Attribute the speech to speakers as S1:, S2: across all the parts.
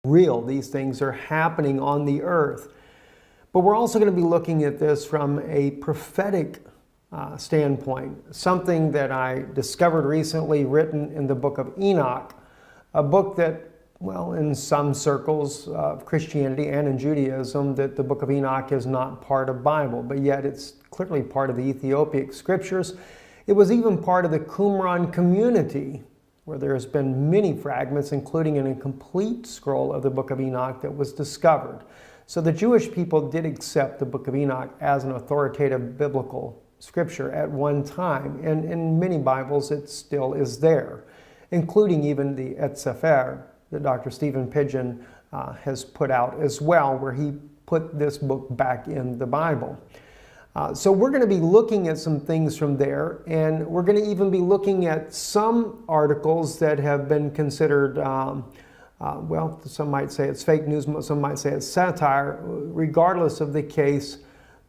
S1: real. These things are happening on the earth. But we're also going to be looking at this from a prophetic standpoint, something that I discovered recently written in the book of Enoch, a book that, well, in some circles of Christianity and in Judaism, that the book of Enoch is not part of the Bible, but yet it's clearly part of the Ethiopic scriptures. It was even part of the Qumran community, where there has been many fragments, including an incomplete scroll of the book of Enoch that was discovered. So the Jewish people did accept the book of Enoch as an authoritative biblical scripture at one time, and in many Bibles it still is there, including even the Et Sefer that Dr. Stephen Pidgeon has put out as well, where he put this book back in the Bible. So we're going to be looking at some things from there, and we're going to even be looking at some articles that have been considered, well, some might say it's fake news, some might say it's satire. Regardless of the case,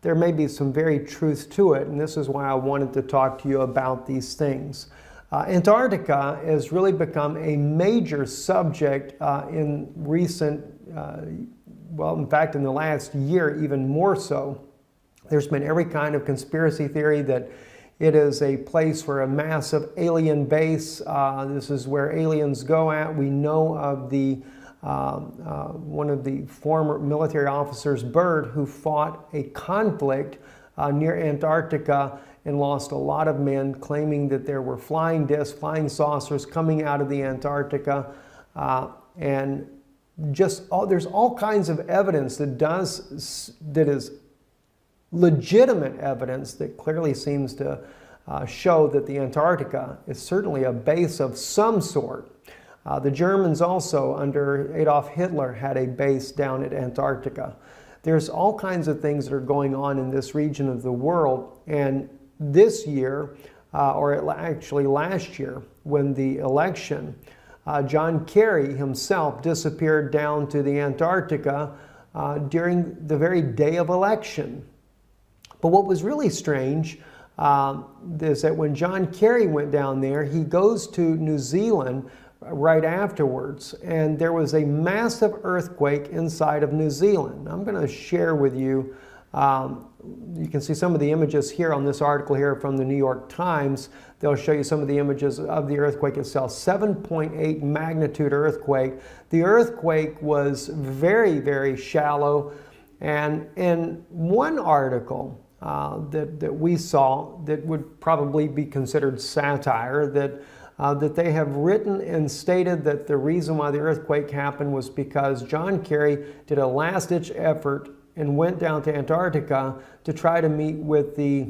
S1: there may be some very truth to it, and this is why I wanted to talk to you about these things. Antarctica has really become a major subject in recent, well, in fact, in the last year, even more so. There's been every kind of conspiracy theory that it is a place for a massive alien base. This is where aliens go at. We know of the one of the former military officers, Byrd, who fought a conflict near Antarctica and lost a lot of men, claiming that there were flying discs, flying saucers coming out of the Antarctica, and just there's all kinds of evidence that is legitimate evidence that clearly seems to show that the Antarctica is certainly a base of some sort. The Germans also, under Adolf Hitler, had a base down at Antarctica. There's all kinds of things that are going on in this region of the world, and this year, or actually last year, when the election, John Kerry himself disappeared down to the Antarctica during the very day of election. But what was really strange is that when John Kerry went down there, he goes to New Zealand right afterwards, and there was a massive earthquake inside of New Zealand. I'm going to share with you, you can see some of the images here on this article here from the New York Times. They'll show you some of the images of the earthquake itself. 7.8 magnitude earthquake. The earthquake was very, very shallow, and in one article that we saw that would probably be considered satire, that they have written and stated that the reason why the earthquake happened was because John Kerry did a last-ditch effort and went down to Antarctica to try to meet with the,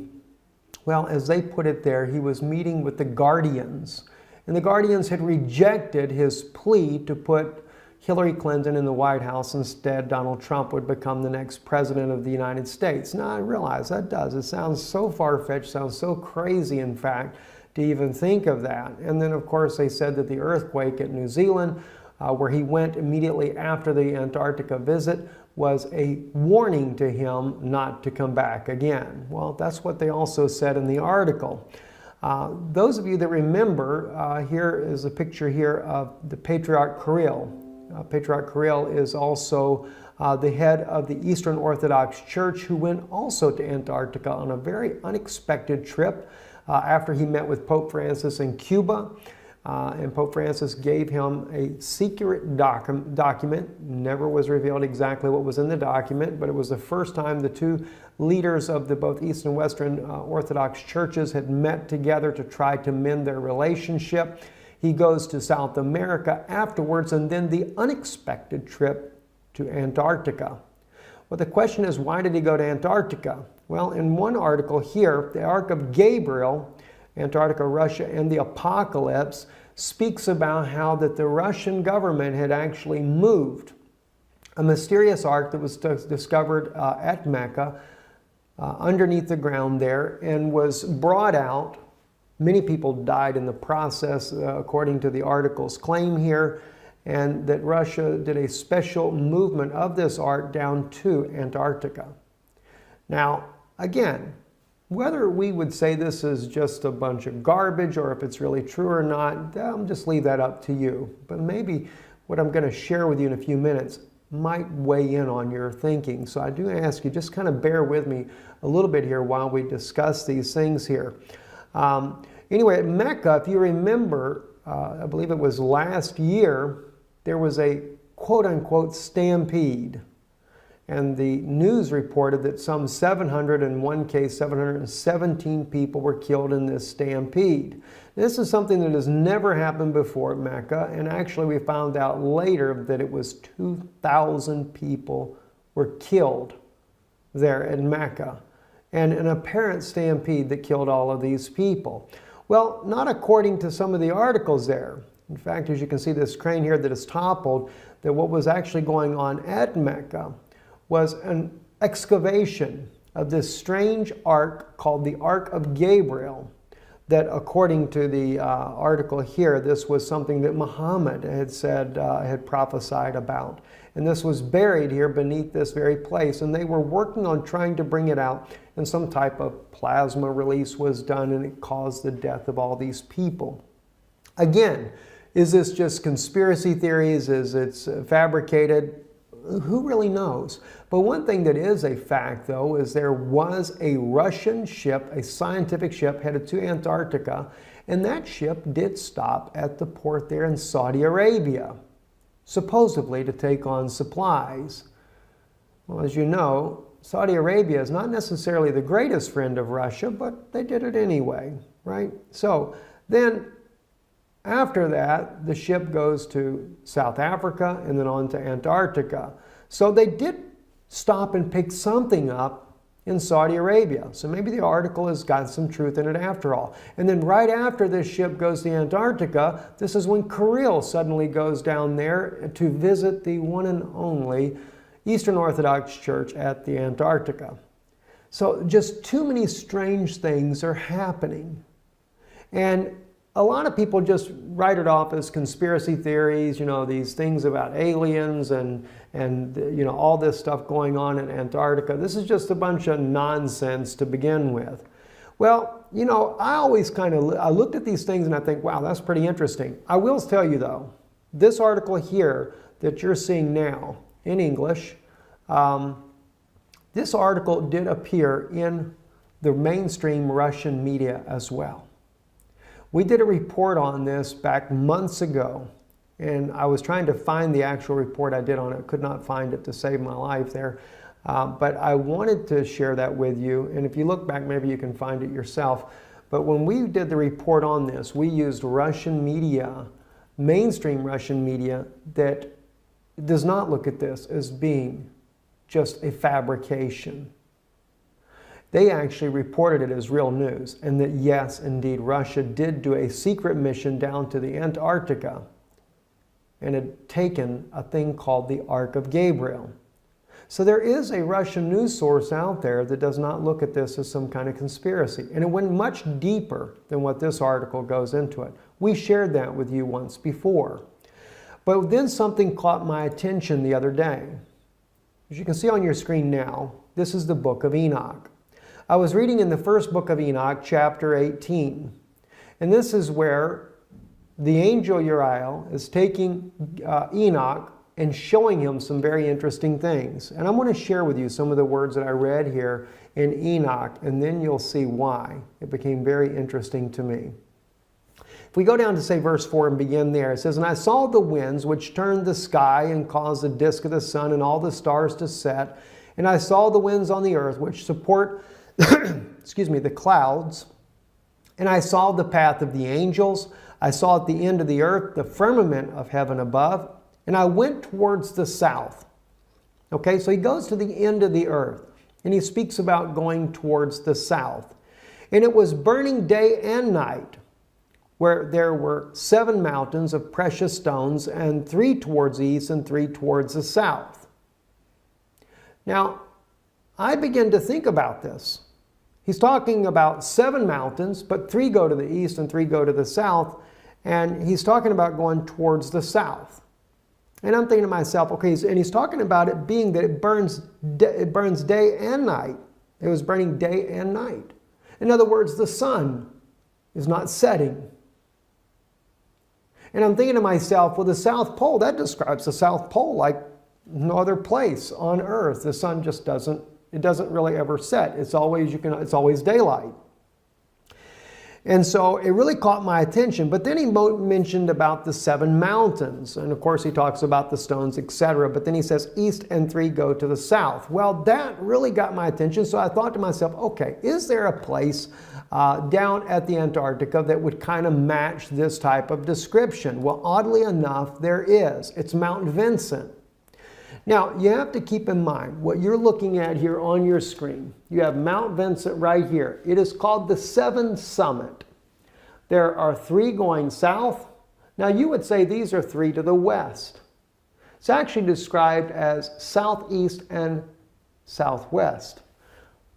S1: well, as they put it there, he was meeting with the Guardians. And the Guardians had rejected his plea to put Hillary Clinton in the White House. Instead, Donald Trump would become the next president of the United States. Now, I realize that it sounds so far-fetched, sounds so crazy, in fact, to even think of that. And then, of course, they said that the earthquake at New Zealand, where he went immediately after the Antarctica visit, was a warning to him not to come back again. Well, that's what they also said in the article. Those of you that remember, here is a picture here of the Patriarch Kirill. Patriarch Kirill is also the head of the Eastern Orthodox Church, who went also to Antarctica on a very unexpected trip after he met with Pope Francis in Cuba. And Pope Francis gave him a secret document. Never was revealed exactly what was in the document, but it was the first time the two leaders of the both East and Western Orthodox churches had met together to try to mend their relationship. He goes to South America afterwards, and then the unexpected trip to Antarctica. Well, the question is, why did he go to Antarctica? Well, in one article here, the Ark of Gabriel, Antarctica, Russia, and the Apocalypse, speaks about how that the Russian government had actually moved a mysterious ark that was discovered at Mecca underneath the ground there and was brought out. Many people died in the process, according to the article's claim here, and that Russia did a special movement of this ark down to Antarctica. Now, again, whether we would say this is just a bunch of garbage or if it's really true or not, I'll just leave that up to you. But maybe what I'm going to share with you in a few minutes might weigh in on your thinking. So I do ask you, just kind of bear with me a little bit here while we discuss these things here. Anyway, at Mecca, if you remember, I believe it was last year, there was a quote-unquote stampede. And the news reported that some 717 people were killed in this stampede. This is something that has never happened before at Mecca, and actually we found out later that it was 2,000 people were killed there at Mecca, and an apparent stampede that killed all of these people. Well, not according to some of the articles there. In fact, as you can see this crane here that is toppled, that what was actually going on at Mecca was an excavation of this strange ark called the Ark of Gabriel, that according to the article here, this was something that Muhammad had said, had prophesied about. And this was buried here beneath this very place, and they were working on trying to bring it out, and some type of plasma release was done, and it caused the death of all these people. Again, is this just conspiracy theories? Is it fabricated? Who really knows? But one thing that is a fact, though, is there was a Russian ship, a scientific ship, headed to Antarctica, and that ship did stop at the port there in Saudi Arabia, supposedly to take on supplies. Well, as you know, Saudi Arabia is not necessarily the greatest friend of Russia, but they did it anyway, right? So then, after that, the ship goes to South Africa and then on to Antarctica. So they did stop and pick something up in Saudi Arabia. So maybe the article has got some truth in it after all. And then right after this ship goes to Antarctica, this is when Kirill suddenly goes down there to visit the one and only Eastern Orthodox Church at the Antarctica. So just too many strange things are happening. And a lot of people just write it off as conspiracy theories, you know, these things about aliens and you know, all this stuff going on in Antarctica. This is just a bunch of nonsense to begin with. Well, you know, I always I looked at these things and I think, wow, that's pretty interesting. I will tell you though, this article here that you're seeing now in English, this article did appear in the mainstream Russian media as well. We did a report on this back months ago, and I was trying to find the actual report I did on it. Could not find it to save my life there. But I wanted to share that with you, and if you look back, maybe you can find it yourself. But when we did the report on this, we used Russian media, mainstream Russian media, that does not look at this as being just a fabrication. They actually reported it as real news, and that yes, indeed, Russia did do a secret mission down to the Antarctica and had taken a thing called the Ark of Gabriel. So there is a Russian news source out there that does not look at this as some kind of conspiracy. And it went much deeper than what this article goes into it. We shared that with you once before. But then something caught my attention the other day. As you can see on your screen now, this is the book of Enoch. I was reading in the first book of Enoch, chapter 18. And this is where the angel Uriel is taking Enoch and showing him some very interesting things. And I'm going to share with you some of the words that I read here in Enoch, and then you'll see why it became very interesting to me. If we go down to, say, verse 4 and begin there, it says, "And I saw the winds which turned the sky and caused the disk of the sun and all the stars to set. And I saw the winds on the earth which support the clouds. And I saw the path of the angels. I saw at the end of the earth the firmament of heaven above. And I went towards the south." Okay, so he goes to the end of the earth. And he speaks about going towards the south. "And it was burning day and night, where there were 7 mountains of precious stones, and 3 towards the east and 3 towards the south." Now, I begin to think about this. He's talking about 7 mountains, but 3 go to the east and 3 go to the south. And he's talking about going towards the south. And I'm thinking to myself, okay, and he's talking about it being that it burns day and night. It was burning day and night. In other words, the sun is not setting. And I'm thinking to myself, well, the South Pole, that describes the South Pole like no other place on Earth. The sun just doesn't really ever set. It's always daylight. And so it really caught my attention. But then he mentioned about the 7 mountains. And of course he talks about the stones, etc. But then he says east and 3 go to the south. Well, that really got my attention. So I thought to myself, okay, is there a place down at the Antarctica that would kind of match this type of description? Well, oddly enough, there is. It's Mount Vincent. Now, you have to keep in mind what you're looking at here on your screen. You have Mount Vincent right here. It is called the 7 Summit. There are 3 going south. Now, you would say these are 3 to the west. It's actually described as southeast and southwest.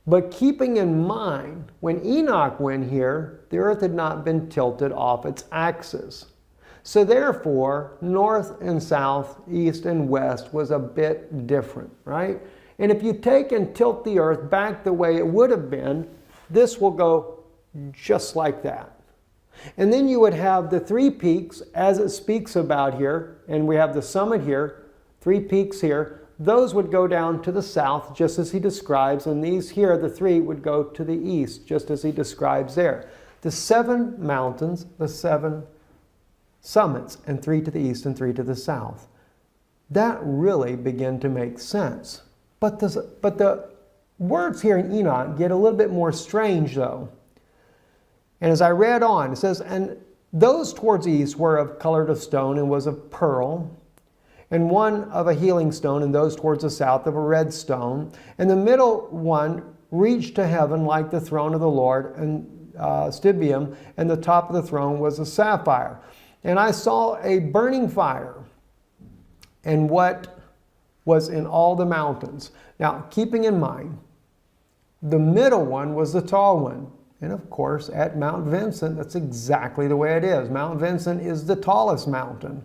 S1: But keeping in mind, when Enoch went here, the earth had not been tilted off its axis. So therefore, north and south, east and west was a bit different, right? And if you take and tilt the earth back the way it would have been, this will go just like that. And then you would have the 3 peaks, as it speaks about here, and we have the summit here, 3 peaks here. Those would go down to the south, just as he describes, and these here, the 3, would go to the east, just as he describes there. The 7 mountains, the 7 summits, and 3 to the east and 3 to the south. That really began to make sense. But the words here in Enoch get a little bit more strange though. And as I read on, it says, and those towards the east were of colored of stone and was of pearl, and one of a healing stone, and those towards the south of a red stone. And the middle one reached to heaven like the throne of the Lord, and stibium, and the top of the throne was a sapphire. And I saw a burning fire, and what was in all the mountains. Now, keeping in mind, the middle one was the tall one. And of course, at Mount Vincent, that's exactly the way it is. Mount Vincent is the tallest mountain.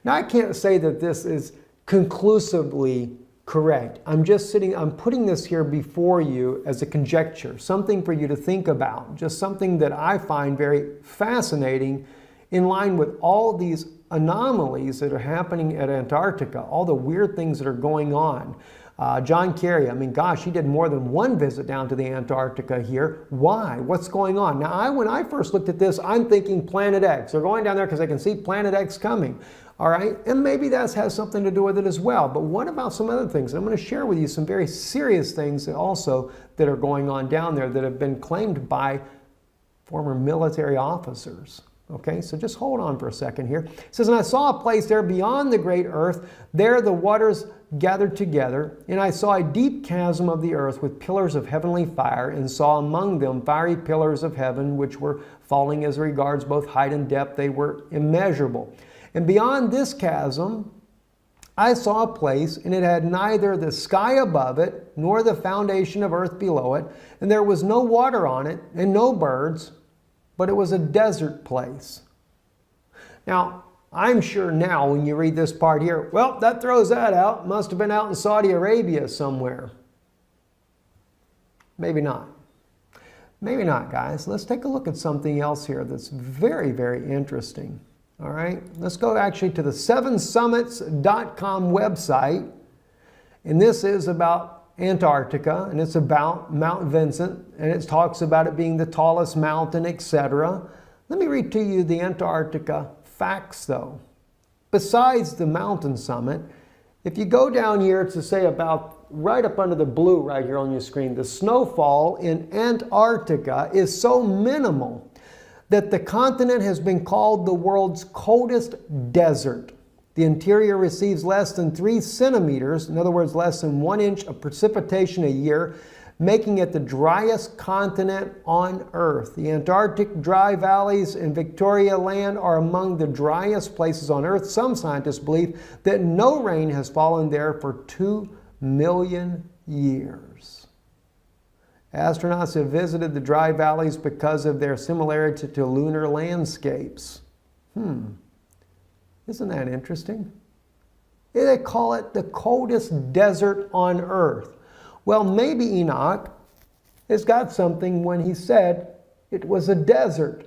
S1: Now, I can't say that this is conclusively correct. I'm putting this here before you as a conjecture, something for you to think about, just something that I find very fascinating in line with all these anomalies that are happening at Antarctica, all the weird things that are going on. John Kerry, I mean, gosh, he did more than 1 visit down to the Antarctica here. Why? What's going on? Now, when I first looked at this, I'm thinking Planet X. They're going down there because they can see Planet X coming. All right? And maybe that has something to do with it as well. But what about some other things? I'm going to share with you some very serious things also that are going on down there that have been claimed by former military officers. Okay, so just hold on for a second here. It says, and I saw a place there beyond the great earth. There the waters gathered together, and I saw a deep chasm of the earth with pillars of heavenly fire, and saw among them fiery pillars of heaven, which were falling as regards both height and depth. They were immeasurable. And beyond this chasm, I saw a place, and it had neither the sky above it, nor the foundation of earth below it, and there was no water on it, and no birds, but it was a desert place. Now, I'm sure now when you read this part here, well, that throws that out. Must have been out in Saudi Arabia somewhere. Maybe not. Maybe not, guys. Let's take a look at something else here that's very, very interesting. All right, let's go actually to the 7summits.com website. And this is about Antarctica, and it's about Mount Vincent, and it talks about it being the tallest mountain, etc. Let me read to you the Antarctica facts, though. Besides the mountain summit, if you go down here to say about right up under the blue right here on your screen, the snowfall in Antarctica is so minimal that the continent has been called the world's coldest desert. The interior receives less than 3 centimeters, in other words, less than 1 inch of precipitation a year, making it the driest continent on Earth. The Antarctic dry valleys in Victoria Land are among the driest places on Earth. Some scientists believe that no rain has fallen there for 2 million years. Astronauts have visited the dry valleys because of their similarity to lunar landscapes. Isn't that interesting? They call it the coldest desert on Earth. Well, maybe Enoch has got something when he said it was a desert.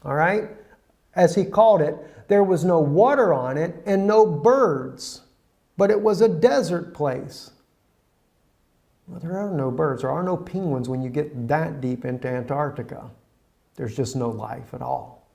S1: All right? as he called it, there was no water on it and no birds, but it was a desert place. Well, there are no birds. There are no penguins when you get that deep into Antarctica. There's just no life at all.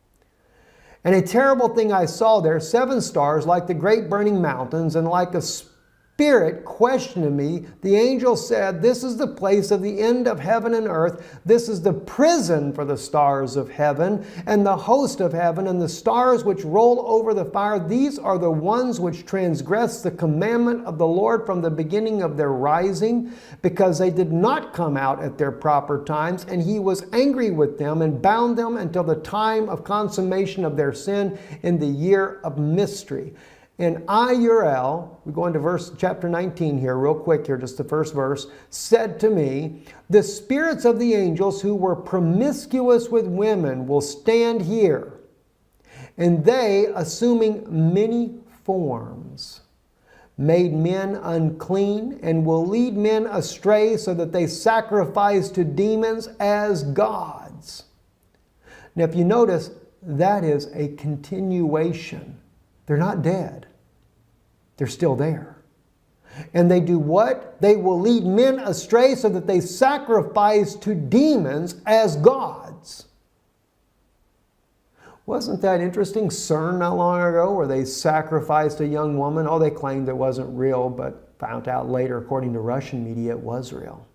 S1: And a terrible thing I saw there, 7 stars like the great burning mountains, and like a spirit questioning me, the angel said, "This is the place of the end of heaven and earth. This is the prison for the stars of heaven and the host of heaven and the stars which roll over the fire. These are the ones which transgress the commandment of the Lord from the beginning of their rising, because they did not come out at their proper times. And he was angry with them and bound them until the time of consummation of their sin in the year of mystery." And I, Uriel, we go into chapter 19 here, real quick here, just the first verse, said to me, "The spirits of the angels who were promiscuous with women will stand here, and they, assuming many forms, made men unclean, and will lead men astray so that they sacrifice to demons as gods." Now, if you notice, that is a continuation. They're not dead. They're still there. And they do what? They will lead men astray so that they sacrifice to demons as gods. Wasn't that interesting? CERN not long ago, where they sacrificed a young woman. Oh, they claimed it wasn't real, but found out later, according to Russian media, it was real.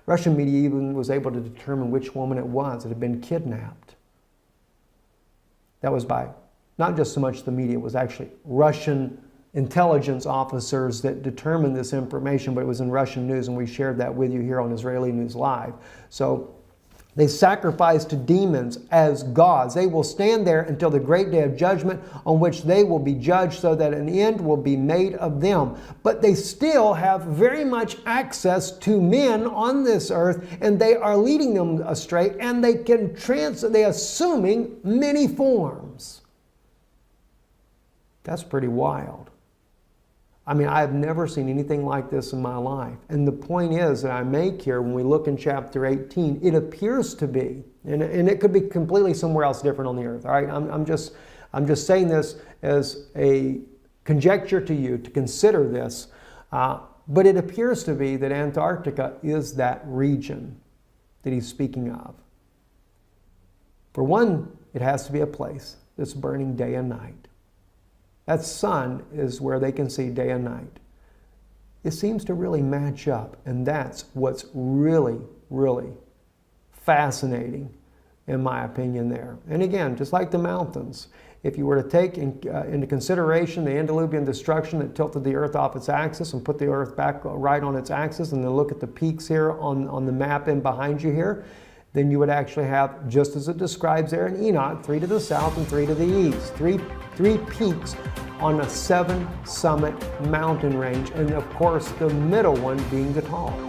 S1: Russian media even was able to determine which woman it was that had been kidnapped. That was by not just so much the media, it was actually Russian intelligence officers that determined this information, but it was in Russian news, and we shared that with you here on Israeli News Live. So they sacrifice to demons as gods. They will stand there until the great day of judgment, on which they will be judged, so that an end will be made of them. But they still have very much access to men on this earth, and they are leading them astray, and they can they assuming many forms. That's pretty wild. I mean, I've never seen anything like this in my life. And the point is that I make here, when we look in chapter 18, it appears to be, and it could be completely somewhere else different on the earth. All right, I'm just saying this as a conjecture to you to consider this. But it appears to be that Antarctica is that region that he's speaking of. For one, it has to be a place that's burning day and night. That sun is where they can see day and night. It seems to really match up, and that's what's really, really fascinating, in my opinion, there. And again, just like the mountains, if you were to take into consideration the antediluvian destruction that tilted the earth off its axis and put the earth back right on its axis, and then look at the peaks here on the map in behind you here, then you would actually have, just as it describes there in Enoch, 3 to the south and 3 to the east. Three peaks on a 7-summit mountain range, and of course the middle one being the tall.